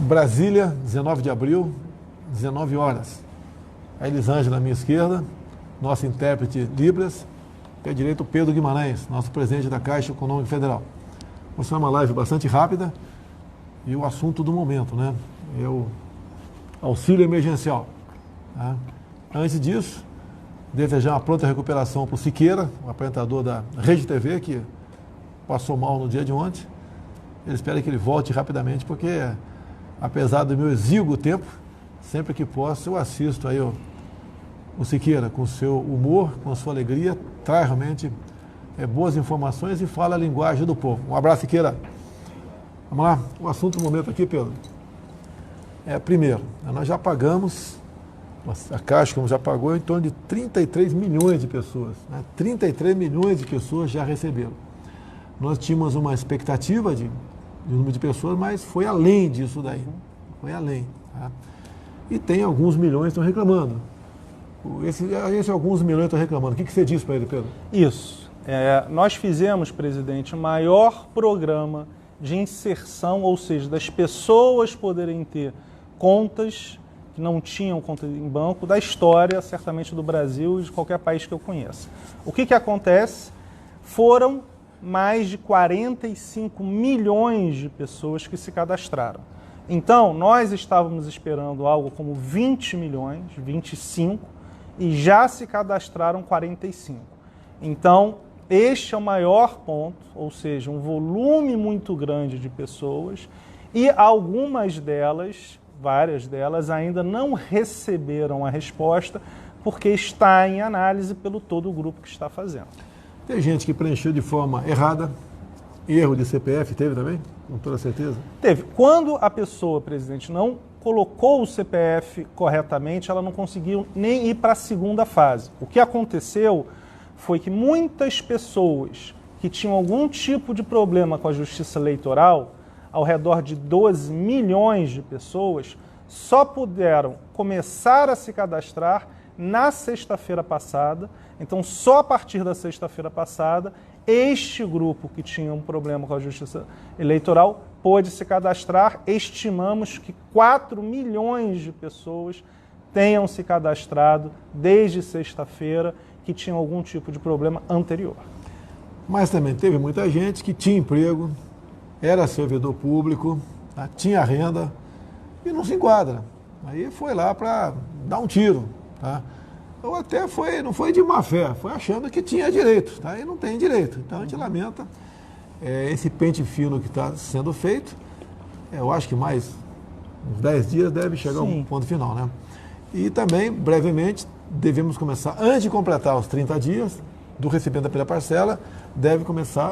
Brasília, 19 de abril, 19 horas. A Elisângela, à minha esquerda, nosso intérprete Libras, pé direito, Pedro Guimarães, nosso presidente da Caixa Econômica Federal. Vai ser uma live bastante rápida e o assunto do momento, né? É o auxílio emergencial. Tá? Antes disso, desejar uma pronta recuperação para o Siqueira, o apresentador da Rede TV, que passou mal no dia de ontem. Eu espero que ele volte rapidamente, porque, apesar do meu exíguo tempo, sempre que posso, eu assisto aí o Siqueira, com seu humor, com sua alegria, traz realmente boas informações e fala a linguagem do povo. Um abraço, Siqueira. Vamos lá, o assunto do momento aqui, Pedro. Primeiro, nós já pagamos, a Caixa, como já pagou, em torno de 33 milhões de pessoas. Né? 33 milhões de pessoas já receberam. Nós tínhamos uma expectativa de número de pessoas, mas foi além disso daí. Foi além. Tá? E tem alguns milhões que estão reclamando. Esse alguns milhões estão reclamando. O que você disse para ele, Pedro? Isso. Nós fizemos, presidente, o maior programa de inserção, ou seja, das pessoas poderem ter contas que não tinham conta em banco, da história, certamente, do Brasil e de qualquer país que eu conheça. O que acontece? Foram mais de 45 milhões de pessoas que se cadastraram. Então, nós estávamos esperando algo como 20 milhões, 25, e já se cadastraram 45. Então, este é o maior ponto, ou seja, um volume muito grande de pessoas, e algumas delas, várias delas, ainda não receberam a resposta, porque está em análise pelo todo o grupo que está fazendo. Tem gente que preencheu de forma errada, erro de CPF, teve também? Com toda certeza? Teve. Quando a pessoa, presidente, não colocou o CPF corretamente, ela não conseguiu nem ir para a segunda fase. O que aconteceu foi que muitas pessoas que tinham algum tipo de problema com a justiça eleitoral, ao redor de 12 milhões de pessoas, só puderam começar a se cadastrar na sexta-feira passada. Então, só a partir da sexta-feira passada, este grupo que tinha um problema com a justiça eleitoral pôde se cadastrar. Estimamos que 4 milhões de pessoas tenham se cadastrado desde sexta-feira que tinham algum tipo de problema anterior. Mas também teve muita gente que tinha emprego, era servidor público, tá? Tinha renda e não se enquadra. Aí foi lá para dar um tiro, tá? Ou até não foi de má fé, foi achando que tinha direito, tá? E não tem direito. Então a gente lamenta esse pente fino que está sendo feito. Eu acho que mais uns 10 dias deve chegar a um ponto final, né? E também, brevemente, devemos começar, antes de completar os 30 dias do recebimento da primeira parcela,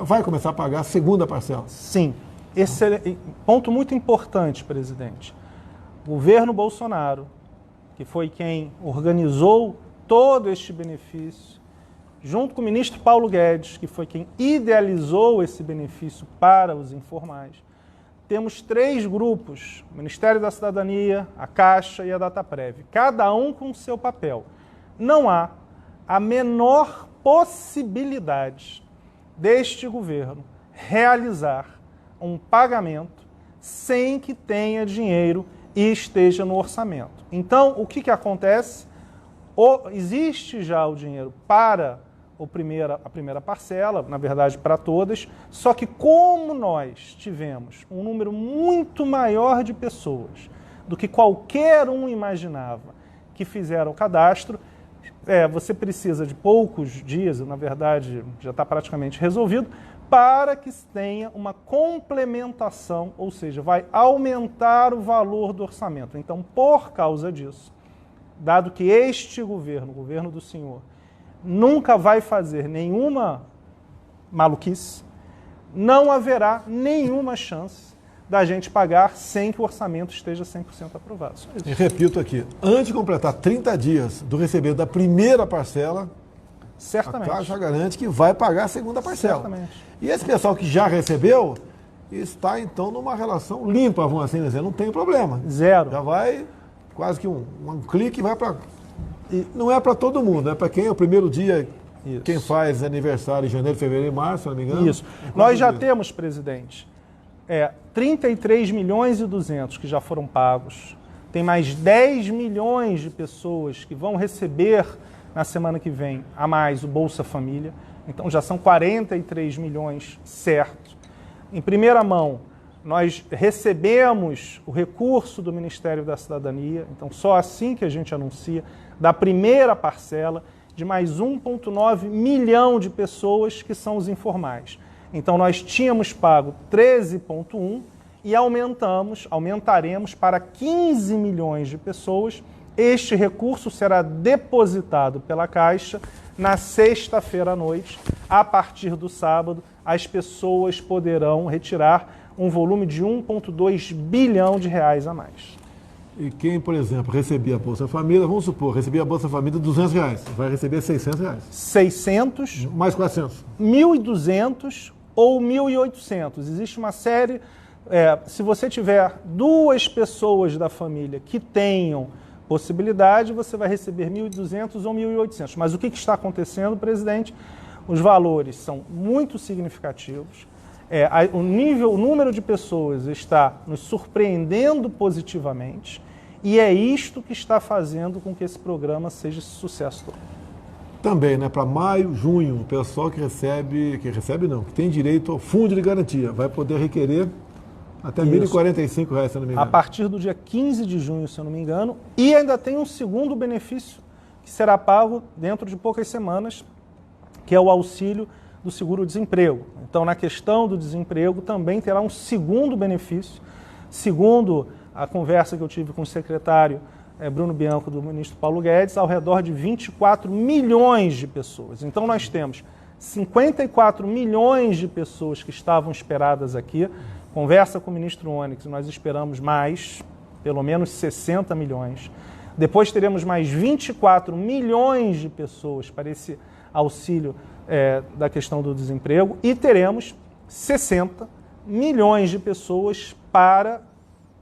vai começar a pagar a segunda parcela. Sim. Esse é ponto muito importante, presidente. O governo Bolsonaro, que foi quem organizou todo este benefício, junto com o ministro Paulo Guedes, que foi quem idealizou esse benefício para os informais, temos 3 grupos, o Ministério da Cidadania, a Caixa e a Dataprev, cada um com o seu papel. Não há a menor possibilidade deste governo realizar um pagamento sem que tenha dinheiro e esteja no orçamento. Então, o que acontece? Existe já o dinheiro para a primeira parcela, na verdade para todas, só que como nós tivemos um número muito maior de pessoas do que qualquer um imaginava que fizeram o cadastro, você precisa de poucos dias, na verdade já está praticamente resolvido, para que tenha uma complementação, ou seja, vai aumentar o valor do orçamento. Então, por causa disso, dado que este governo, o governo do senhor, nunca vai fazer nenhuma maluquice, não haverá nenhuma chance da gente pagar sem que o orçamento esteja 100% aprovado. Só isso. E repito aqui, antes de completar 30 dias do recebimento da primeira parcela, certamente, a Caixa garante que vai pagar a segunda parcela. Certamente. E esse pessoal que já recebeu está, então, numa relação limpa, vamos assim dizer, não tem problema. Zero. Já vai, quase que um clique, vai para... Não é para todo mundo, é para quem é o primeiro dia, isso. Quem faz aniversário em janeiro, fevereiro e março, se não me engano. Isso. Nós já temos, presidente, 33 milhões e 200 que já foram pagos. Tem mais 10 milhões de pessoas que vão receber na semana que vem a mais o Bolsa Família. Então já são 43 milhões certos. Em primeira mão, nós recebemos o recurso do Ministério da Cidadania, então só assim que a gente anuncia, da primeira parcela de mais 1,9 milhão de pessoas que são os informais. Então nós tínhamos pago 13,1 e aumentaremos para 15 milhões de pessoas. Este recurso será depositado pela Caixa na sexta-feira à noite. A partir do sábado, as pessoas poderão retirar um volume de 1,2 bilhão de reais a mais. E quem, por exemplo, recebia a Bolsa Família, vamos supor, recebia a Bolsa Família de R$200, vai receber R$600. 600. Mais 400. 1.200 ou 1.800. Existe uma série... se você tiver 2 pessoas da família que tenham possibilidade, você vai receber 1.200 ou 1.800. Mas o que está acontecendo, presidente? Os valores são muito significativos. O número de pessoas está nos surpreendendo positivamente e é isto que está fazendo com que esse programa seja esse sucesso todo. Também, né, para maio, junho, o pessoal que tem direito ao fundo de garantia, vai poder requerer até R$ 1.045, se eu não me engano. A partir do dia 15 de junho, se eu não me engano, e ainda tem um segundo benefício que será pago dentro de poucas semanas, que é o auxílio do seguro-desemprego. Então, na questão do desemprego, também terá um segundo benefício, segundo a conversa que eu tive com o secretário Bruno Bianco, do ministro Paulo Guedes, ao redor de 24 milhões de pessoas. Então, nós temos 54 milhões de pessoas que estavam esperadas aqui. Conversa com o ministro Onyx, nós esperamos mais, pelo menos 60 milhões. Depois teremos mais 24 milhões de pessoas para esse auxílio da questão do desemprego e teremos 60 milhões de pessoas para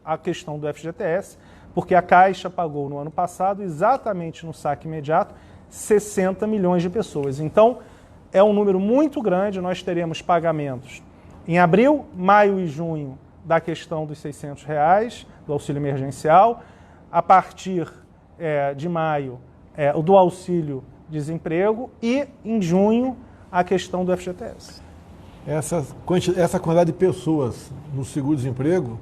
a questão do FGTS, porque a Caixa pagou no ano passado, exatamente no saque imediato, 60 milhões de pessoas. Então, é um número muito grande, nós teremos pagamentos em abril, maio e junho da questão dos R$600, do auxílio emergencial. A partir de maio, o do auxílio desemprego e, em junho, a questão do FGTS. Essa quantidade de pessoas no seguro-desemprego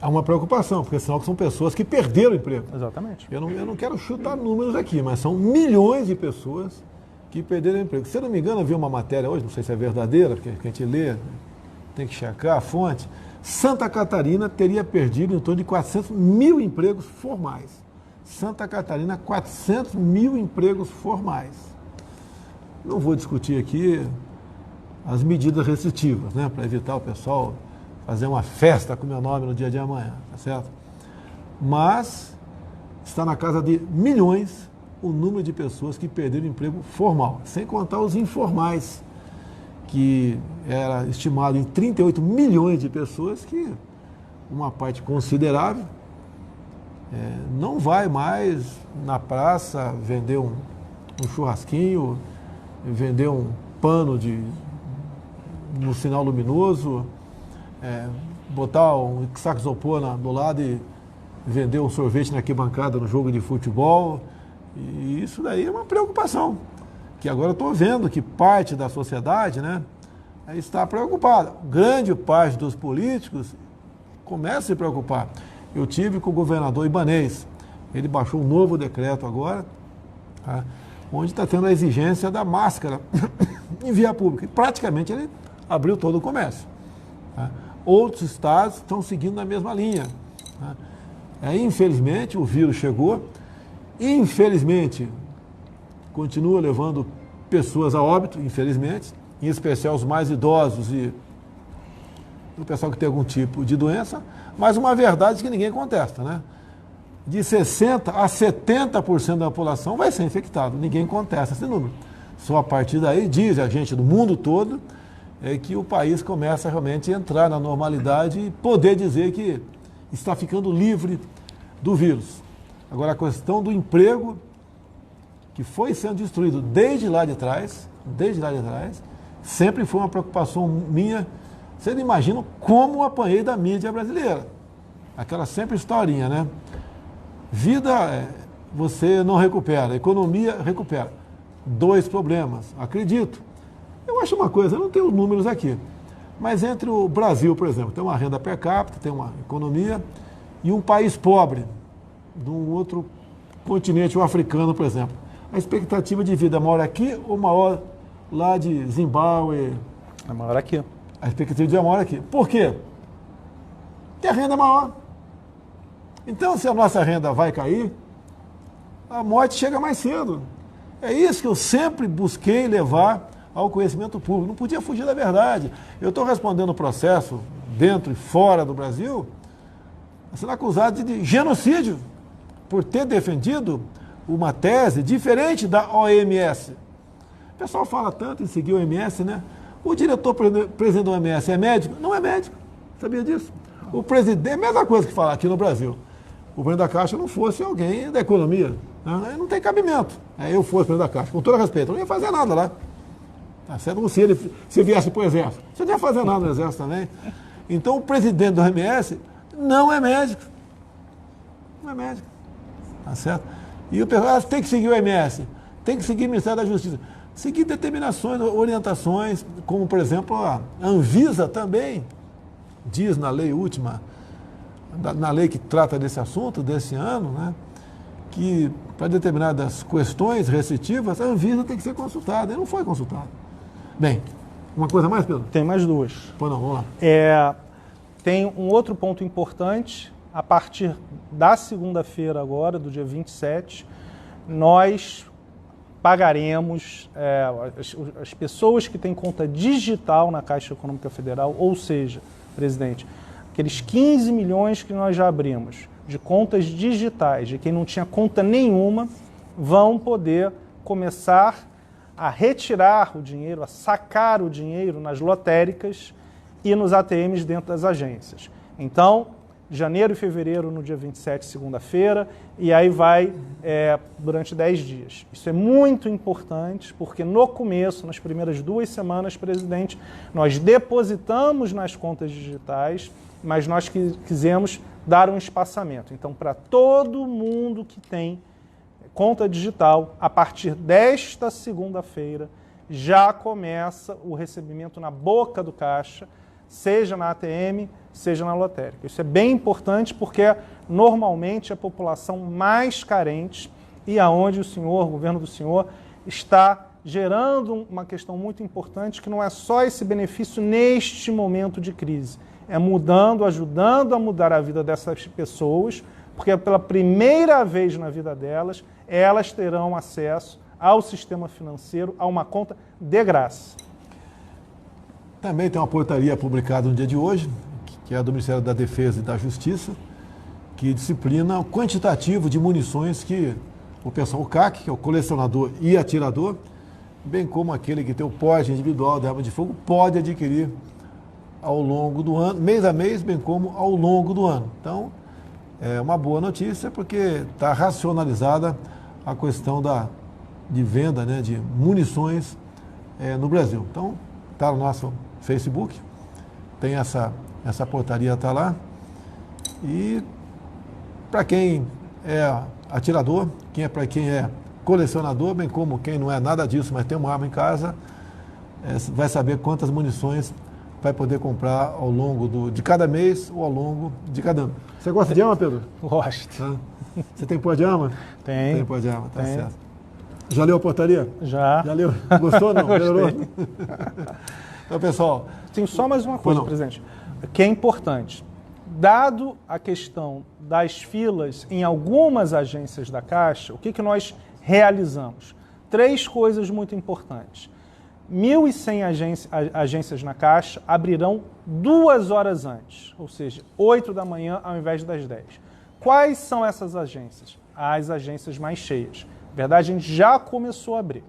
há uma preocupação, porque senão são pessoas que perderam o emprego. Exatamente. Eu não quero chutar números aqui, mas são milhões de pessoas que perderam o emprego. Se eu não me engano, havia uma matéria hoje, não sei se é verdadeira, porque a gente lê, tem que checar a fonte. Santa Catarina teria perdido em torno de 400 mil empregos formais. Santa Catarina, 400 mil empregos formais. Não vou discutir aqui as medidas restritivas, né, para evitar o pessoal fazer uma festa com o meu nome no dia de amanhã, tá certo? Mas está na casa de milhões o número de pessoas que perderam o emprego formal, sem contar os informais, que era estimado em 38 milhões de pessoas, que uma parte considerável não vai mais na praça vender um churrasquinho, vender um pano no sinal luminoso, botar um saco de isopor do lado e vender um sorvete na arquibancada no jogo de futebol. E isso daí é uma preocupação, que agora eu estou vendo que parte da sociedade, né, está preocupada. Grande parte dos políticos começa a se preocupar. Eu tive com o governador Ibanez, ele baixou um novo decreto agora, tá, onde está tendo a exigência da máscara em via pública. E praticamente ele abriu todo o comércio. Tá? Outros estados estão seguindo na mesma linha. Tá? Infelizmente, o vírus chegou. Infelizmente, continua levando pessoas a óbito, infelizmente, em especial os mais idosos e o pessoal que tem algum tipo de doença, mas uma verdade que ninguém contesta, né? De 60% a 70% da população vai ser infectado, ninguém contesta esse número. Só a partir daí, diz a gente do mundo todo, que o país começa realmente a entrar na normalidade e poder dizer que está ficando livre do vírus. Agora, a questão do emprego, que foi sendo destruído desde lá de trás, sempre foi uma preocupação minha Vocês não imaginam como eu apanhei da mídia brasileira. Aquela sempre historinha, né? Vida, você não recupera. Economia, recupera. 2 problemas. Acredito. Eu acho uma coisa, eu não tenho os números aqui, mas entre o Brasil, por exemplo, tem uma renda per capita, tem uma economia, e um país pobre, de um outro continente, o africano, por exemplo, a expectativa de vida é maior aqui ou maior lá de Zimbábue? É maior aqui. A expectativa de vida é maior aqui. Por quê? Porque a renda é maior. Então, se a nossa renda vai cair, a morte chega mais cedo. É isso que eu sempre busquei levar ao conhecimento público. Não podia fugir da verdade. Eu estou respondendo o processo dentro e fora do Brasil, sendo acusado de genocídio por ter defendido uma tese diferente da OMS. O pessoal fala tanto em seguir o OMS, né? O diretor-presidente da OMS é médico? Não é médico. Sabia disso? O presidente, é a mesma coisa que falar aqui no Brasil. O presidente da Caixa não fosse alguém da economia. Né? Não tem cabimento. Eu fosse presidente da Caixa, com todo respeito, eu não ia fazer nada lá. Tá certo? Se viesse para o Exército, você não ia fazer nada no Exército também. Então, o presidente do OMS não é médico. Não é médico. Tá certo? E o pessoal tem que seguir o OMS, tem que seguir o Ministério da Justiça. Seguir determinações, orientações, como, por exemplo, a Anvisa também diz na lei última, na lei que trata desse assunto, desse ano, né, que para determinadas questões restritivas, a Anvisa tem que ser consultada. E não foi consultada. Bem, uma coisa mais, Pedro? Tem mais 2. Pô, não, vamos lá. Tem um outro ponto importante. A partir da segunda-feira agora, do dia 27, nós pagaremos as pessoas que têm conta digital na Caixa Econômica Federal, ou seja, presidente, aqueles 15 milhões que nós já abrimos de contas digitais, de quem não tinha conta nenhuma, vão poder começar a retirar o dinheiro, a sacar o dinheiro nas lotéricas e nos ATMs dentro das agências. Então, janeiro e fevereiro, no dia 27, segunda-feira, e aí vai durante 10 dias. Isso é muito importante, porque no começo, nas primeiras 2 semanas, presidente, nós depositamos nas contas digitais, mas nós quisemos dar um espaçamento. Então, para todo mundo que tem conta digital, a partir desta segunda-feira, já começa o recebimento na boca do caixa, seja na ATM, seja na lotérica. Isso é bem importante porque normalmente a população mais carente e aonde o governo do senhor, está gerando uma questão muito importante que não é só esse benefício neste momento de crise, é ajudando a mudar a vida dessas pessoas, porque pela primeira vez na vida delas, elas terão acesso ao sistema financeiro, a uma conta de graça. Também tem uma portaria publicada no dia de hoje, que é a do Ministério da Defesa e da Justiça, que disciplina o quantitativo de munições que o pessoal, o CAC, que é o colecionador e atirador, bem como aquele que tem o porte individual de arma de fogo, pode adquirir ao longo do ano, mês a mês, bem como ao longo do ano. Então, é uma boa notícia porque está racionalizada a questão de venda, né, de munições no Brasil. Então, está no nosso Facebook, tem essa portaria, está lá. E para quem é atirador, para quem é colecionador, bem como quem não é nada disso, mas tem uma arma em casa, vai saber quantas munições vai poder comprar ao longo de cada mês ou ao longo de cada ano. Você gosta de arma, Pedro? Gosto. Tá. Você tem pó de arma? Tem. Tem pó de arma, tá certo. Já leu a portaria? Já. Já leu? Gostou ou não? Melhorou? Então, pessoal... Tem só mais uma coisa, presidente, que é importante. Dado a questão das filas em algumas agências da Caixa, o que nós realizamos? 3 coisas muito importantes. 1.100 agências na Caixa abrirão 2 horas antes, ou seja, 8 da manhã ao invés das 10. Quais são essas agências? As agências mais cheias. Na verdade, a gente já começou a abrir.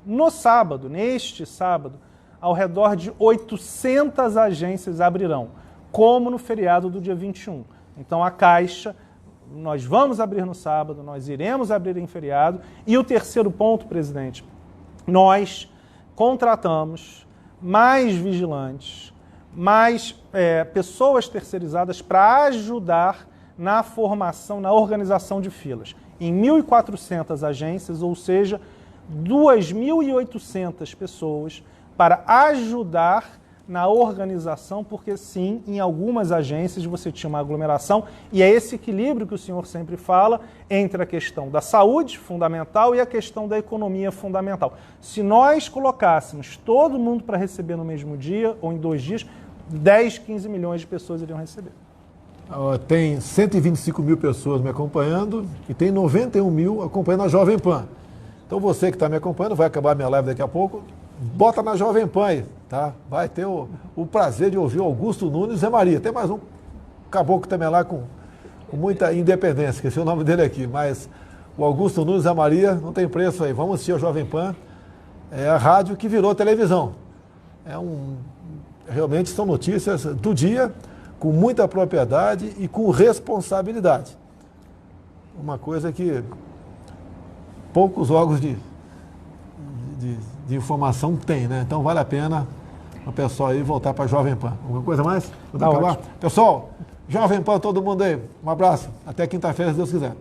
No sábado, neste sábado, ao redor de 800 agências abrirão, como no feriado do dia 21. Então, a Caixa, nós vamos abrir no sábado, nós iremos abrir em feriado. E o terceiro ponto, presidente, nós contratamos mais vigilantes, mais pessoas terceirizadas para ajudar na formação, na organização de filas. Em 1.400 agências, ou seja, 2.800 pessoas para ajudar na organização, porque sim, em algumas agências você tinha uma aglomeração, e é esse equilíbrio que o senhor sempre fala entre a questão da saúde, fundamental, e a questão da economia, fundamental. Se nós colocássemos todo mundo para receber no mesmo dia, ou em 2 dias, 10, 15 milhões de pessoas iriam receber. Tem 125 mil pessoas me acompanhando e tem 91 mil acompanhando a Jovem Pan. Então você que está me acompanhando, vai acabar a minha live daqui a pouco, bota na Jovem Pan aí, tá? Vai ter o prazer de ouvir o Augusto Nunes e Zé Maria. Tem mais um caboclo também lá com muita independência, esqueci o nome dele aqui, mas o Augusto Nunes e Zé Maria não tem preço aí. Vamos assistir a Jovem Pan, é a rádio que virou televisão. Realmente são notícias do dia, com muita propriedade e com responsabilidade. Uma coisa que poucos órgãos de informação tem, né? Então vale a pena o pessoal aí voltar para a Jovem Pan. Alguma coisa mais? Tá ótimo. Pessoal, Jovem Pan, todo mundo aí. Um abraço. Até quinta-feira, se Deus quiser.